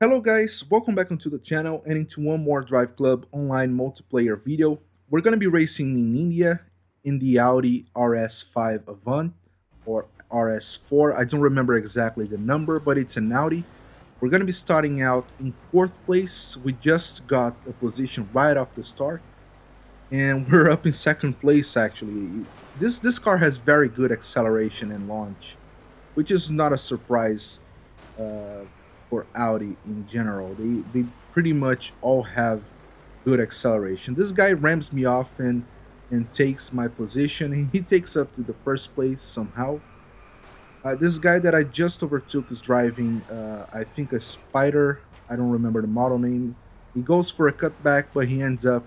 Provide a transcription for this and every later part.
Hello guys, welcome back onto the channel and into one more Drive Club online multiplayer video. We're going to be racing in India in the Audi RS5 Avant or RS4. I don't remember exactly the number, but it's an Audi. We're going to be starting out in 4th place. We just got a position right off the start and we're up in 2nd place actually. This car has very good acceleration and launch, which is not a surprise uh, for Audi in general. They pretty much all have good acceleration. This guy rams me off and takes my position. And he takes up to the 1st place somehow. This guy that I just overtook is driving, I think, a Spider. I don't remember the model name. He goes for a cutback, but he ends up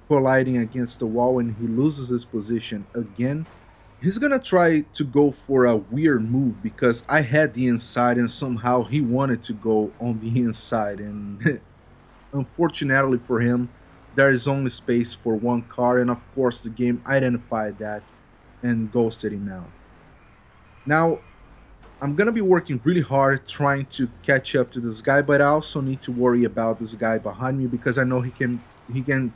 colliding against the wall and he loses his position again. He's gonna try to go for a weird move because I had the inside and somehow he wanted to go on the inside, and unfortunately for him there is only space for one car, and of course the game identified that and ghosted him out. Now I'm gonna be working really hard trying to catch up to this guy, but I also need to worry about this guy behind me because I know he can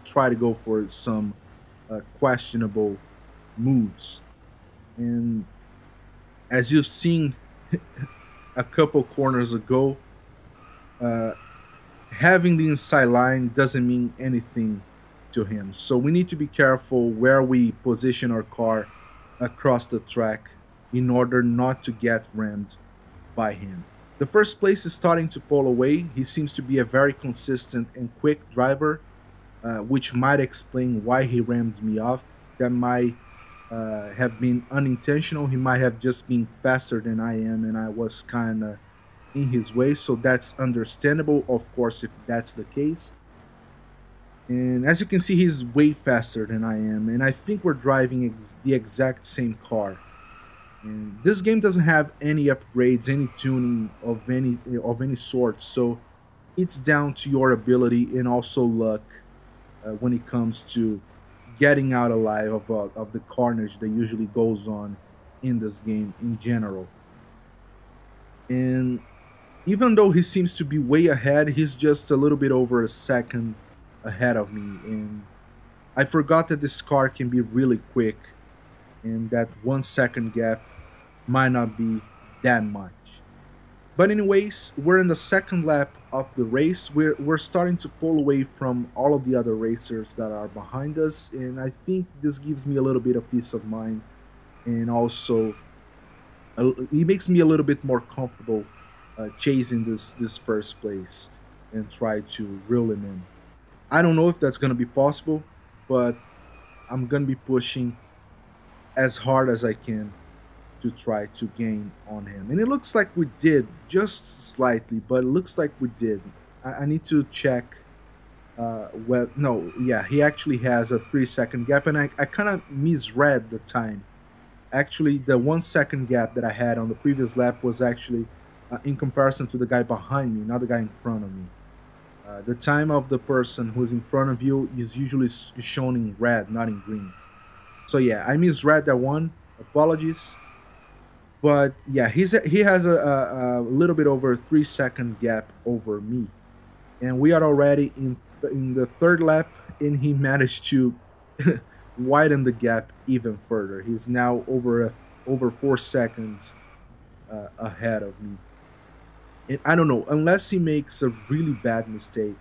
try to go for some questionable moves. And as you've seen a couple corners ago, uh, having the inside line doesn't mean anything to him. So we need to be careful where we position our car across the track in order not to get rammed by him. The 1st place is starting to pull away. He seems to be a very consistent and quick driver, which might explain why he rammed me off. That might have been unintentional. He might have just been faster than I am, and I was kind of in his way. So that's understandable, of course, if that's the case. And as you can see, he's way faster than I am, and I think we're driving the exact same car. And this game doesn't have any upgrades, any tuning of any sort. So it's down to your ability and also luck when it comes to getting out alive of the carnage that usually goes on in this game in general. And even though he seems to be way ahead, he's just a little bit over a second ahead of me. And I forgot that this car can be really quick, and that 1 second gap might not be that much. But anyways, we're in the 2nd lap of the race. We're starting to pull away from all of the other racers that are behind us, and I think this gives me a little bit of peace of mind, and also it makes me a little bit more comfortable chasing this 1st place and try to reel him in. I don't know if that's gonna be possible, but I'm gonna be pushing as hard as I can to try to gain on him. And it looks like we did, just slightly, but it looks like we did. I need to check. Well, no, yeah, he actually has a 3 second gap, and I kind of misread the time. Actually, the 1 second gap that I had on the previous lap was actually in comparison to the guy behind me, not the guy in front of me. The time of the person who's in front of you is usually shown in red, not in green. So yeah, I misread that one. Apologies. But yeah, he has a little bit over 3 second gap over me, and we are already in the 3rd lap, and he managed to widen the gap even further. He's now over 4 seconds ahead of me, and I don't know, unless he makes a really bad mistake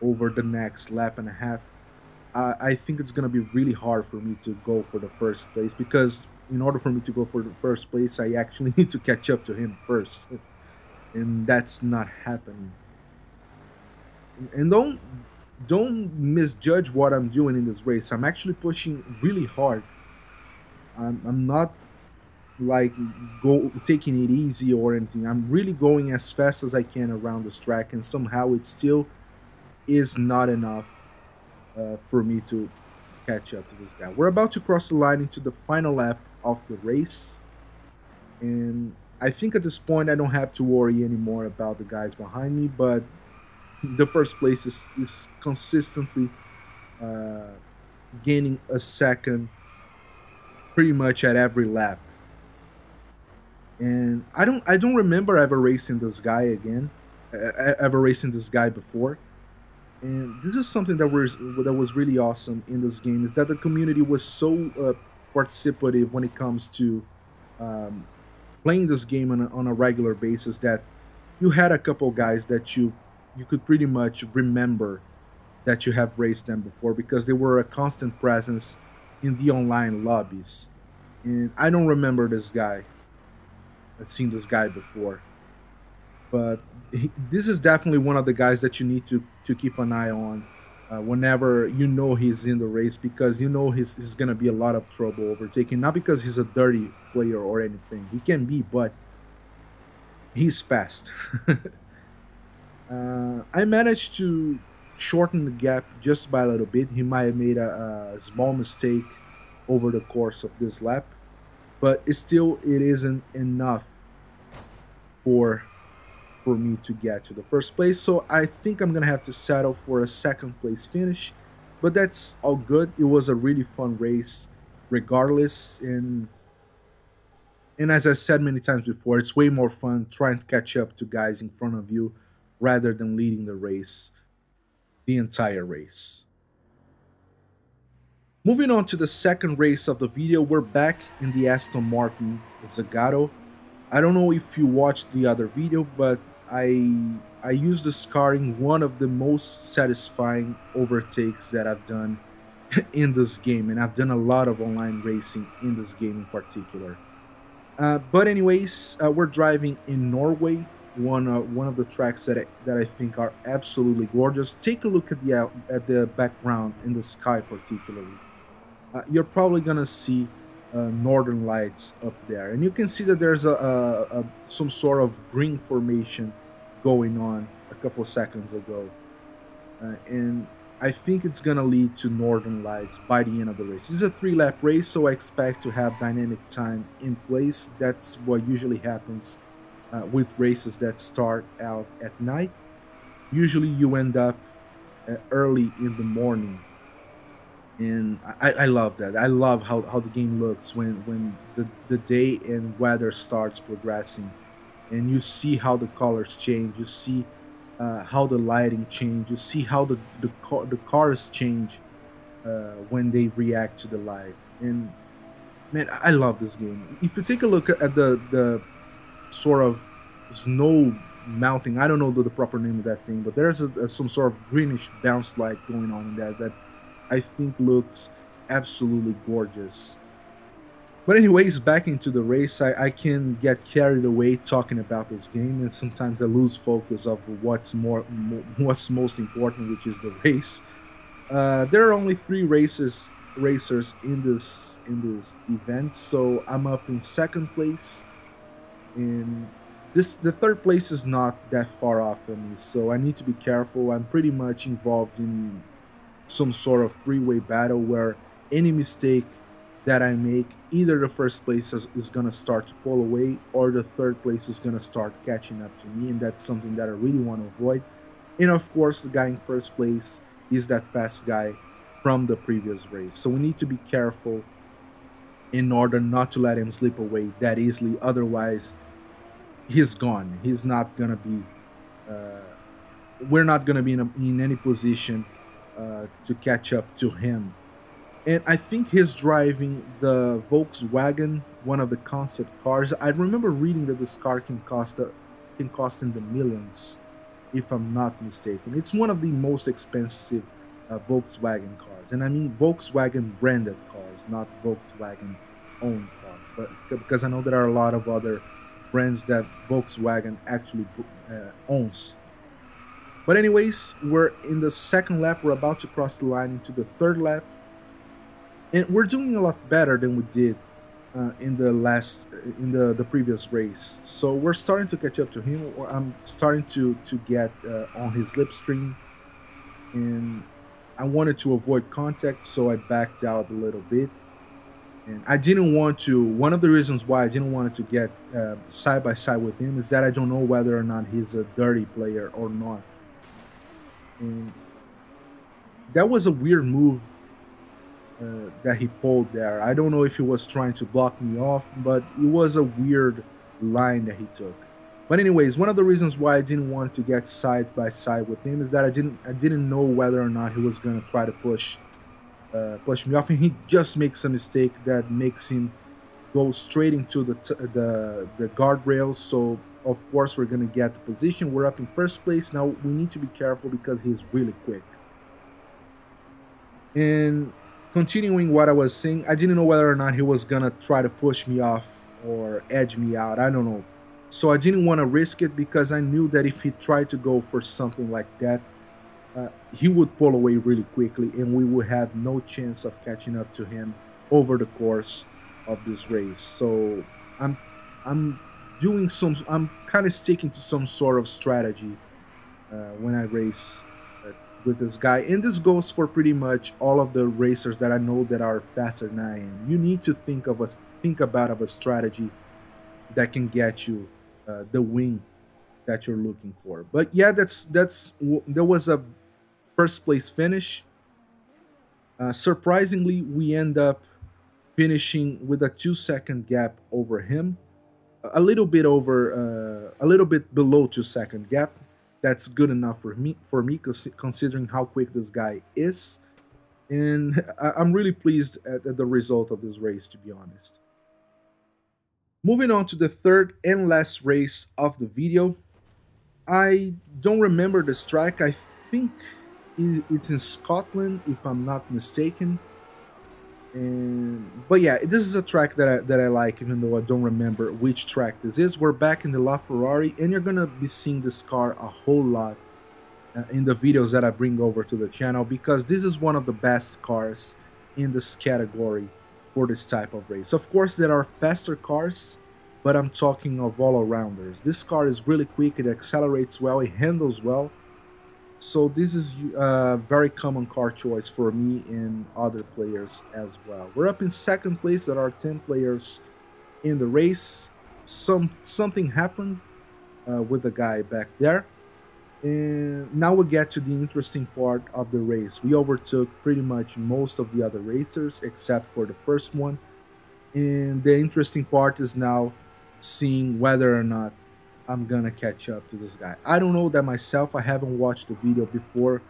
over the next lap and a half. I think it's gonna be really hard for me to go for the 1st place, because in order for me to go for the 1st place, I actually need to catch up to him first, and that's not happening. And don't misjudge what I'm doing in this race. I'm actually pushing really hard. I'm not like taking it easy or anything. I'm really going as fast as I can around this track, and somehow it still is not enough for me to catch up to this guy. We're about to cross the line into the final lap of the race, and I think at this point I don't have to worry anymore about the guys behind me, but the 1st place is consistently uh, gaining a second pretty much at every lap. And I don't remember ever racing this guy again. ever racing this guy before. And this is something that was really awesome in this game, is that the community was so participative when it comes to um, playing this game on a regular basis, that you had a couple guys that you could pretty much remember that you have raced them before, because they were a constant presence in the online lobbies. And I don't remember this guy. I've seen this guy before, but this is definitely one of the guys that you need to keep an eye on whenever you know he's in the race, because you know he's gonna be a lot of trouble overtaking. Not because he's a dirty player or anything, he can be, but he's fast. I managed to shorten the gap just by a little bit. He might have made a small mistake over the course of this lap, but it isn't enough for me to get to the first place. So I think I'm gonna have to settle for a second place finish, but that's all good. It was a really fun race, regardless. And as I said many times before, it's way more fun trying to catch up to guys in front of you rather than leading the race, the entire race. Moving on to the second race of the video, we're back in the Aston Martin Zagato. I don't know if you watched the other video, but I used this car in one of the most satisfying overtakes that I've done in this game, and I've done a lot of online racing in this game in particular. But anyways, we're driving in Norway, one of the tracks that I think are absolutely gorgeous. Take a look at the background in the sky, particularly. You're probably gonna see northern lights up there, and you can see that there's some sort of green formation going on a couple of seconds ago, and I think it's gonna lead to northern lights by the end of the race. This is a 3-lap race, so I expect to have dynamic time in place. That's what usually happens with races that start out at night. Usually you end up early in the morning, and I love that. I love how the game looks when the day and weather starts progressing, and you see how the colors change. You see how the lighting change. You see how the cars change when they react to the light. And man, I love this game. If you take a look at the sort of snow mounting, I don't know the proper name of that thing, but there's some sort of greenish bounce light going on in there that I think looks absolutely gorgeous. But anyways, back into the race, I can get carried away talking about this game, and sometimes I lose focus of what's most important, which is the race. There are only 3 racers in this event, so I'm up in second place, and the third place is not that far off from me, so I need to be careful. I'm pretty much involved in some sort of 3-way battle where any mistake that I make, either the first place is going to start to pull away, or the third place is going to start catching up to me, and that's something that I really want to avoid. And of course, the guy in first place is that fast guy from the previous race, so we need to be careful in order not to let him slip away that easily. Otherwise, he's gone. He's not going to be we're not going to be in any position to catch up to him. And I think he's driving the Volkswagen, one of the concept cars. I remember reading that this car can cost in the millions, if I'm not mistaken. It's one of the most expensive Volkswagen cars, and I mean Volkswagen branded cars, not Volkswagen owned cars. But because I know there are a lot of other brands that Volkswagen actually owns. But anyways, we're in the second lap. We're about to cross the line into the third lap. And we're doing a lot better than we did in the previous race. So we're starting to catch up to him. Or I'm starting to get on his slipstream, and I wanted to avoid contact, so I backed out a little bit. And I didn't want to. One of the reasons why I didn't want to get side by side with him is that I don't know whether or not he's a dirty player or not. And that was a weird move that he pulled there. I don't know if he was trying to block me off, but it was a weird line that he took. But anyways, one of the reasons why I didn't want to get side by side with him is that I didn't know whether or not he was gonna try to push me off, and he just makes a mistake that makes him go straight into the guardrails. So of course we're gonna get the position. We're up in first place now. We need to be careful because he's really quick. And continuing what I was saying, I didn't know whether or not he was gonna try to push me off or edge me out. I don't know. So I didn't want to risk it because I knew that if he tried to go for something like that, he would pull away really quickly, and we would have no chance of catching up to him over the course of this race. So I'm I'm I'm kind of sticking to some sort of strategy when I race with this guy, and this goes for pretty much all of the racers that I know that are faster than I am. You need to think about of a strategy that can get you the win that you're looking for. But yeah, there was a first place finish. Surprisingly, we end up finishing with a 2 second gap over him, a little bit below 2 second gap. That's good enough for me, considering how quick this guy is, and I'm really pleased at the result of this race, to be honest. Moving on to the third and last race of the video. I don't remember this track. I think it's in Scotland, if I'm not mistaken. And but yeah, this is a track that I like, even though I don't remember which track this is. We're back in the LaFerrari, and you're gonna be seeing this car a whole lot in the videos that I bring over to the channel, because this is one of the best cars in this category for this type of race. Of course, there are faster cars, but I'm talking of all-arounders. This car is really quick, it accelerates well, it handles well. So this is a very common car choice for me and other players as well. We're up in second place. There are 10 players in the race. Something happened with the guy back there. And now we get to the interesting part of the race. We overtook pretty much most of the other racers except for the first one. And the interesting part is now seeing whether or not I'm gonna catch up to this guy. I don't know that myself. I haven't watched the video before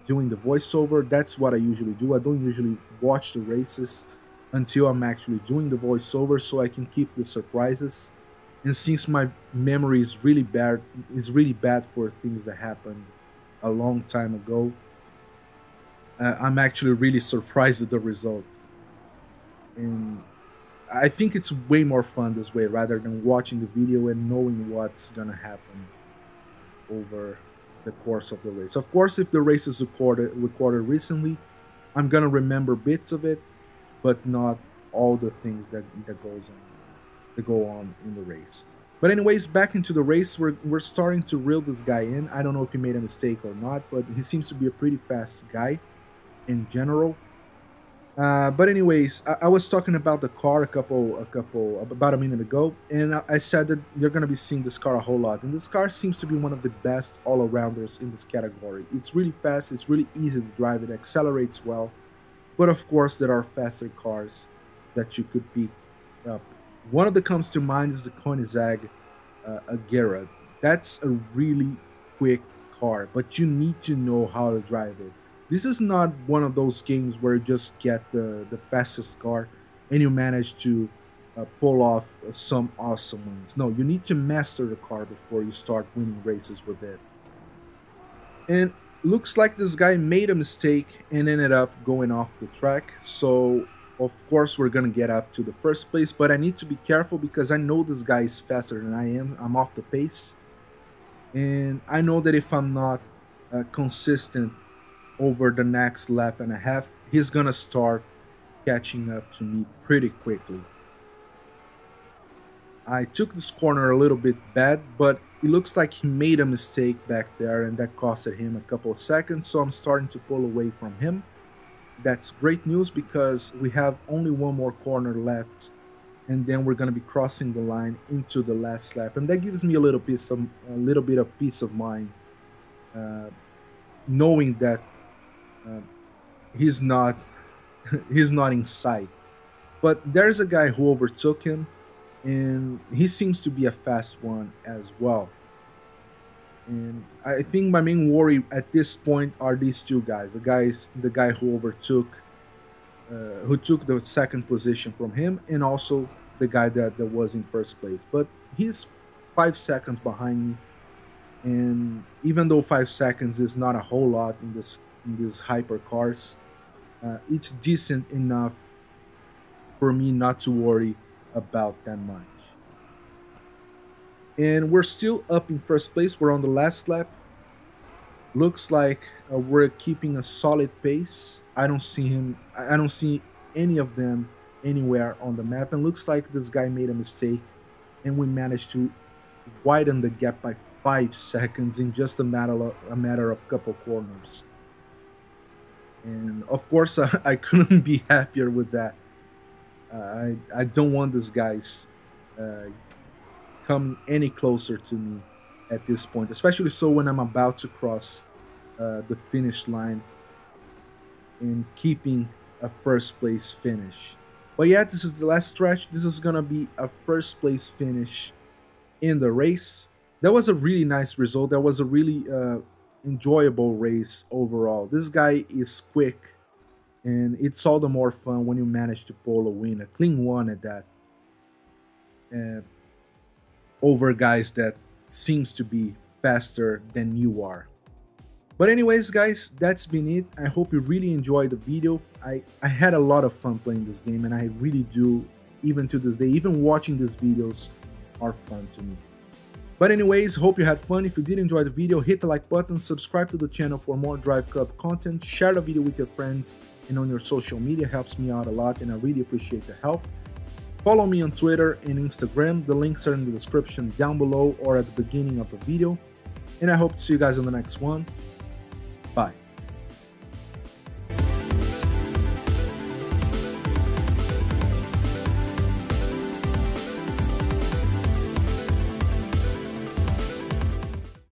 doing the voiceover. That's what I usually do. I don't usually watch the races until I'm actually doing the voiceover, so I can keep the surprises. And since my memory is really bad for things that happened a long time ago, I'm actually really surprised at the result. And I think it's way more fun this way rather than watching the video and knowing what's gonna happen over the course of the race. Of course, if the race is recorded recently, I'm gonna remember bits of it, but not all the things that go on in the race. But anyways, back into the race, we're starting to reel this guy in. I don't know if he made a mistake or not, but he seems to be a pretty fast guy in general. But anyways, I was talking about the car about a minute ago, and I said that you're gonna be seeing this car a whole lot. And this car seems to be one of the best all-arounders in this category. It's really fast, it's really easy to drive, it accelerates well. But of course, there are faster cars that you could pick up. One of that comes to mind is the Koenigsegg Agera. That's a really quick car, but you need to know how to drive it. This is not one of those games where you just get the fastest car and you manage to pull off some awesome wins. No, you need to master the car before you start winning races with it. And looks like this guy made a mistake and ended up going off the track. So of course we're gonna get up to the first place, but I need to be careful because I know this guy is faster than I am. I'm off the pace, and I know that if I'm not consistent over the next lap and a half, he's gonna start catching up to me pretty quickly. I took this corner a little bit bad, but it looks like he made a mistake back there, and that costed him a couple of seconds, so I'm starting to pull away from him. That's great news because we have only one more corner left, and then we're going to be crossing the line into the last lap, and that gives me a little bit of peace of mind, knowing that he's not he's not in sight. But there's a guy who overtook him, and he seems to be a fast one as well. And I think my main worry at this point are these two guys. The guy who took the second position from him, and also the guy that was in first place. But he's 5 seconds behind me, and even though 5 seconds is not a whole lot in these hyper cars, it's decent enough for me not to worry about that much. And we're still up in first place. We're on the last lap. Looks like we're keeping a solid pace. I don't see him. I don't see any of them anywhere on the map. And looks like this guy made a mistake, and we managed to widen the gap by 5 seconds in just a matter of couple corners. And of course, I couldn't be happier with that. I don't want these guys coming any closer to me at this point, especially so when I'm about to cross the finish line and keeping a first place finish. But yeah, this is the last stretch. This is gonna be a first place finish in the race. That was a really nice result. That was a really enjoyable race overall. This guy is quick, and it's all the more fun when you manage to pull a win, a clean one at that, over guys that seems to be faster than you are. But anyways, guys, that's been it. I hope you really enjoyed the video. I had a lot of fun playing this game, and I really do, even to this day. Even watching these videos are fun to me. But anyways, hope you had fun. If you did enjoy the video, hit the like button, subscribe to the channel for more Driveclub content, share the video with your friends and on your social media. Helps me out a lot, and I really appreciate the help. Follow me on Twitter and Instagram. The links are in the description down below or at the beginning of the video. And I hope to see you guys on the next one. Bye.